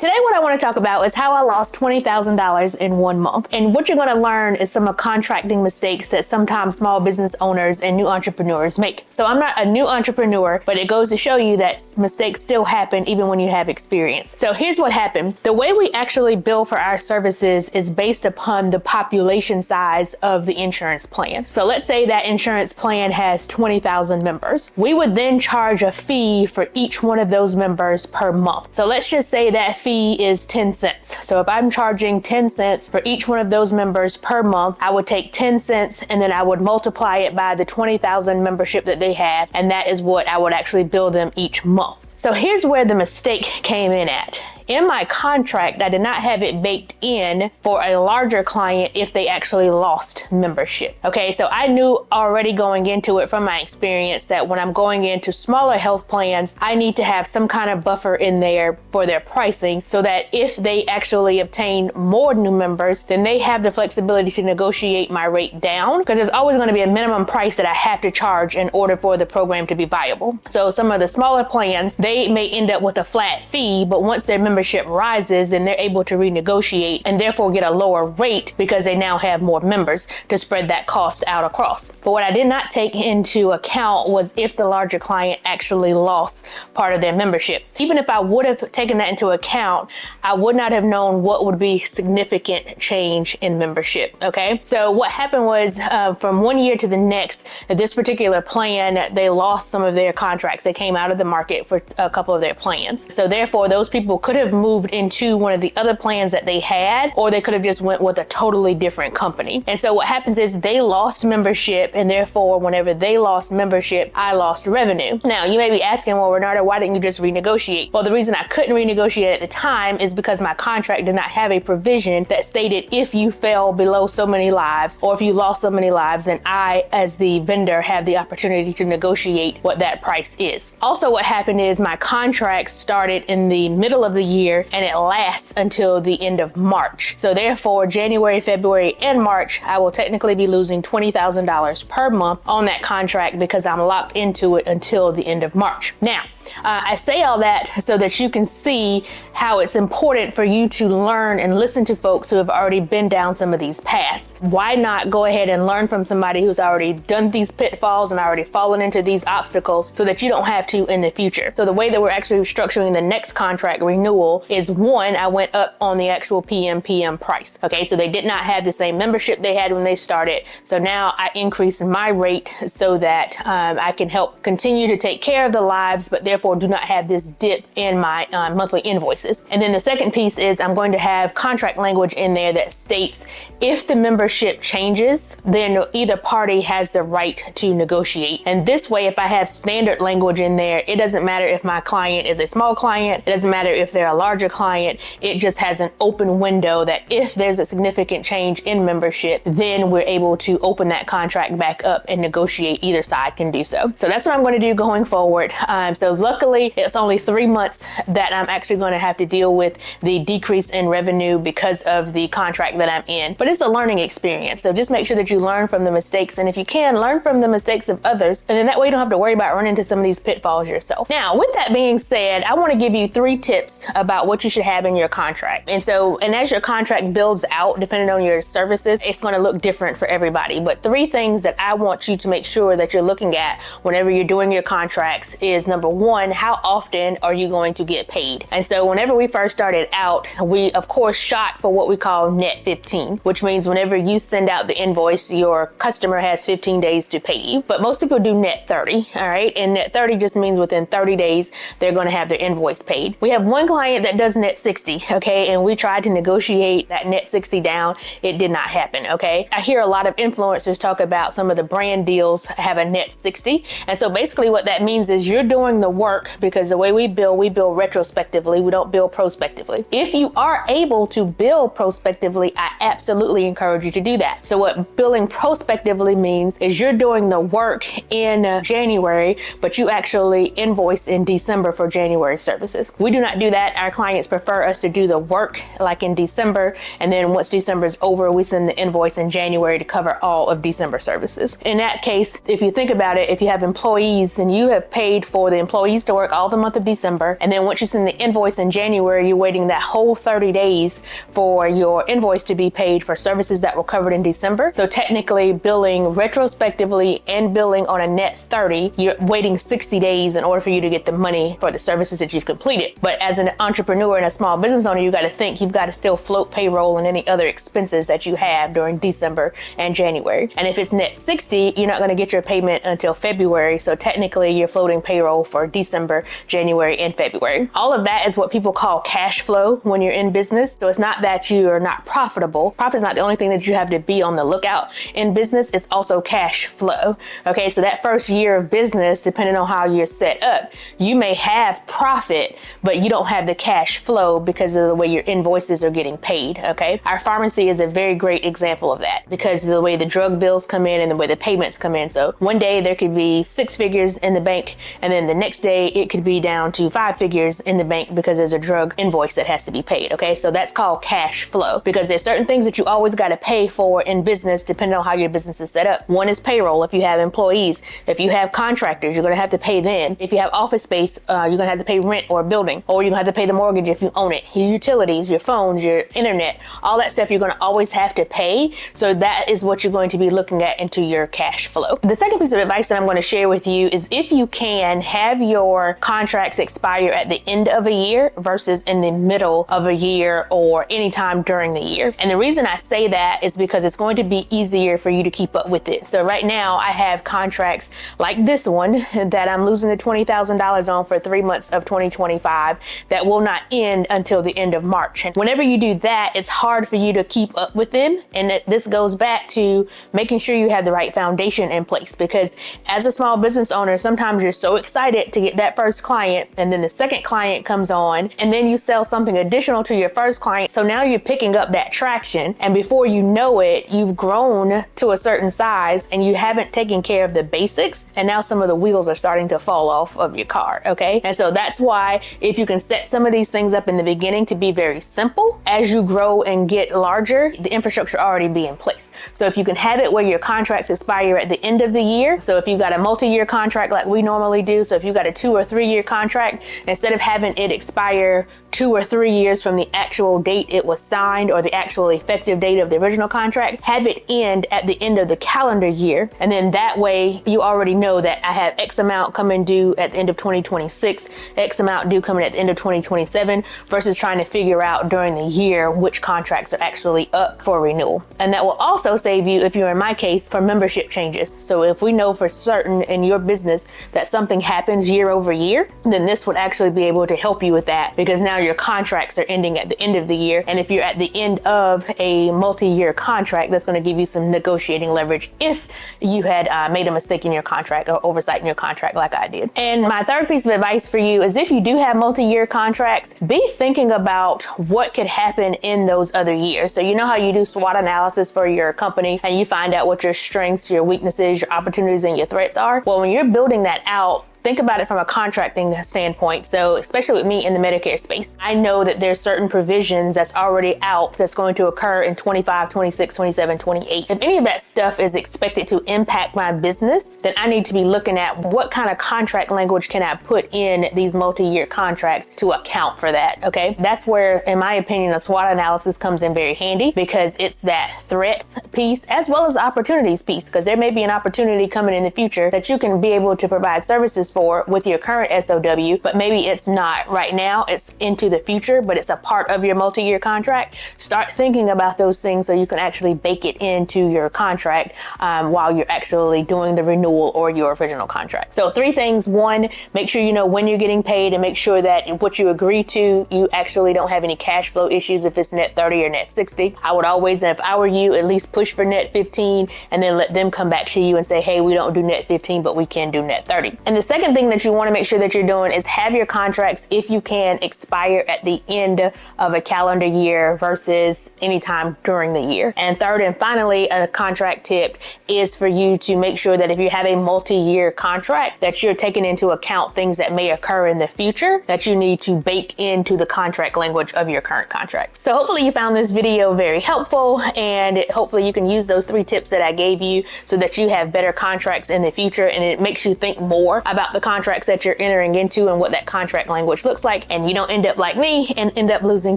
Today what I want to talk about is how I lost $20,000 in 1 month. And what you're going to learn is some of contracting mistakes that sometimes small business owners and new entrepreneurs make. So I'm not a new entrepreneur, but it goes to show you that mistakes still happen even when you have experience. So here's what happened. The way we actually bill for our services is based upon the population size of the insurance plan. So let's say that insurance plan has 20,000 members. We would then charge a fee for each one of those members per month. So let's just say that fee is 10 cents. So if I'm charging 10 cents for each one of those members per month, I would take 10 cents and then I would multiply it by the 20,000 membership that they have. And that is what I would actually bill them each month. So here's where the mistake came in at. In my contract, I did not have it baked in for a larger client if they actually lost membership. Okay, so I knew already going into it from my experience that when I'm going into smaller health plans, I need to have some kind of buffer in there for their pricing so that if they actually obtain more new members, then they have the flexibility to negotiate my rate down, because there's always going to be a minimum price that I have to charge in order for the program to be viable. So some of the smaller plans, they may end up with a flat fee, but once their membership rises, then they're able to renegotiate and therefore get a lower rate because they now have more members to spread that cost out across. But what I did not take into account was if the larger client actually lost part of their membership. Even if I would have taken that into account, I would not have known what would be significant change in membership. Okay, so what happened was from 1 year to the next, this particular plan, they lost some of their contracts. They came out of the market for a couple of their plans. So therefore, those people could have moved into one of the other plans that they had, or they could have just went with a totally different company. And so what happens is they lost membership, and therefore whenever they lost membership, I lost revenue. Now you may be asking, well, Renata, why didn't you just renegotiate? Well, the reason I couldn't renegotiate at the time is because my contract did not have a provision that stated if you fell below so many lives or if you lost so many lives, then I, as the vendor, have the opportunity to negotiate what that price is. Also, what happened is my contract started in the middle of the year and it lasts until the end of March. So therefore, January, February, and March, I will technically be losing $20,000 per month on that contract because I'm locked into it until the end of March. Now, I say all that so that you can see how it's important for you to learn and listen to folks who have already been down some of these paths. Why not go ahead and learn from somebody who's already done these pitfalls and already fallen into these obstacles so that you don't have to in the future? So the way that we're actually structuring the next contract renewal is, one, I went up on the actual PM price. Okay, so they did not have the same membership they had when they started. So now I increased my rate so that I can help continue to take care of the lives, but therefore do not have this dip in my monthly invoices. And then the second piece is I'm going to have contract language in there that states if the membership changes, then either party has the right to negotiate. And this way, if I have standard language in there, it doesn't matter if my client is a small client, it doesn't matter if they're a larger client, it just has an open window that if there's a significant change in membership, then we're able to open that contract back up and negotiate. Either side can do so. So that's what I'm going to do going forward. So luckily, it's only 3 months that I'm actually going to have to deal with the decrease in revenue because of the contract that I'm in. But it's a learning experience. So just make sure that you learn from the mistakes. And if you can, learn from the mistakes of others. And then that way you don't have to worry about running into some of these pitfalls yourself. Now, with that being said, I want to give you 3 tips about what you should have in your contract. And as your contract builds out, depending on your services, it's going to look different for everybody. But 3 things that I want you to make sure that you're looking at whenever you're doing your contracts is, number 1, how often are you going to get paid? And so whenever we first started out, we of course shot for what we call net 15, which means whenever you send out the invoice, your customer has 15 days to pay you. But most people do net 30, all right? And net 30 just means within 30 days, they're going to have their invoice paid. We have one client that does net 60, okay? And we tried to negotiate that net 60 down. It did not happen, okay? I hear a lot of influencers talk about some of the brand deals have a net 60. And so basically what that means is you're doing the work, because the way we bill retrospectively. We don't bill prospectively. If you are able to bill prospectively, I absolutely encourage you to do that. So what billing prospectively means is you're doing the work in January, but you actually invoice in December for January services. We do not do that. Our clients prefer us to do the work like in December, and then once December is over, we send the invoice in January to cover all of December services. In that case, if you think about it, if you have employees, then you have paid for the employee employees to work all the month of December. And then once you send the invoice in January, you're waiting that whole 30 days for your invoice to be paid for services that were covered in December. So technically billing retrospectively and billing on a net 30, you're waiting 60 days in order for you to get the money for the services that you've completed. But as an entrepreneur and a small business owner, you got to think you've got to still float payroll and any other expenses that you have during December and January. And if it's net 60, you're not going to get your payment until February. So technically you're floating payroll for December, January, and February. All of that is what people call cash flow when you're in business. So it's not that you are not profitable. Profit is not the only thing that you have to be on the lookout in business. It's also cash flow. Okay, so that first year of business, depending on how you're set up, you may have profit, but you don't have the cash flow because of the way your invoices are getting paid. Okay, our pharmacy is a very great example of that because of the way the drug bills come in and the way the payments come in. So one day there could be 6 figures in the bank, and then the next day it could be down to 5 figures in the bank because there's a drug invoice that has to be paid. Okay, so that's called cash flow because there's certain things that you always got to pay for in business depending on how your business is set up. One is payroll. If you have employees, if you have contractors, you're going to have to pay them. If you have office space, you're going to have to pay rent or building, or you're going to have to pay the mortgage if you own it, your utilities, your phones, your internet, all that stuff you're going to always have to pay. So that is what you're going to be looking at into your cash flow. The second piece of advice that I'm going to share with you is if you can have your contracts expire at the end of a year versus in the middle of a year or anytime during the year. And the reason I say that is because it's going to be easier for you to keep up with it. So right now I have contracts like this one that I'm losing the $20,000 on for 3 months of 2025 that will not end until the end of March. And whenever you do that, it's hard for you to keep up with them. And this goes back to making sure you have the right foundation in place, because as a small business owner, sometimes you're so excited to get that first client, and then the second client comes on, and then you sell something additional to your first client. So now you're picking up that traction, and before you know it, you've grown to a certain size and you haven't taken care of the basics, and now some of the wheels are starting to fall off of your car. Okay, and so that's why if you can set some of these things up in the beginning to be very simple, as you grow and get larger, the infrastructure already be in place. So if you can have it where your contracts expire at the end of the year, so if you got a multi-year contract like we normally do, so if you got a 2 or 3 year contract, instead of having it expire 2 or 3 years from the actual date it was signed or the actual effective date of the original contract, have it end at the end of the calendar year. And then that way you already know that I have X amount coming due at the end of 2026, X amount due coming at the end of 2027, versus trying to figure out during the year which contracts are actually up for renewal. And that will also save you, if you're in my case, for membership changes. So if we know for certain in your business that something happens year over year, then this would actually be able to help you with that, because now your contracts are ending at the end of the year. And if you're at the end of a multi-year contract, that's going to give you some negotiating leverage if you had made a mistake in your contract or oversight in your contract like I did. And my third piece of advice for you is if you do have multi-year contracts, be thinking about what could happen in those other years. So you know how you do SWOT analysis for your company and you find out what your strengths, your weaknesses, your opportunities, and your threats are? Well, when you're building that out, think about it from a contracting standpoint. So especially with me in the Medicare space, I know that there's certain provisions that's already out that's going to occur in 25, 26, 27, 28. If any of that stuff is expected to impact my business, then I need to be looking at what kind of contract language can I put in these multi-year contracts to account for that. Okay, that's where, in my opinion, a SWOT analysis comes in very handy, because it's that threats piece as well as opportunities piece, because there may be an opportunity coming in the future that you can be able to provide services for with your current SOW, but maybe it's not right now, it's into the future, but it's a part of your multi-year contract. Start thinking about those things so you can actually bake it into your contract while you're actually doing the renewal or your original contract. So 3 things. 1, make sure you know when you're getting paid, and make sure that what you agree to, you actually don't have any cash flow issues if it's net 30 or net 60. I would always, and if I were you, at least push for net 15 and then let them come back to you and say, hey, we don't do net 15, but we can do net 30. And the second thing that you want to make sure that you're doing is have your contracts, if you can, expire at the end of a calendar year versus anytime during the year. And third and finally, a contract tip is for you to make sure that if you have a multi-year contract, that you're taking into account things that may occur in the future that you need to bake into the contract language of your current contract. So hopefully you found this video very helpful, and hopefully you can use those 3 tips that I gave you so that you have better contracts in the future, and it makes you think more about the contracts that you're entering into and what that contract language looks like, and you don't end up like me and end up losing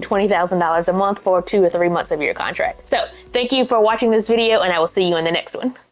$20,000 a month for 2 or 3 months of your contract. So thank you for watching this video, and I will see you in the next one.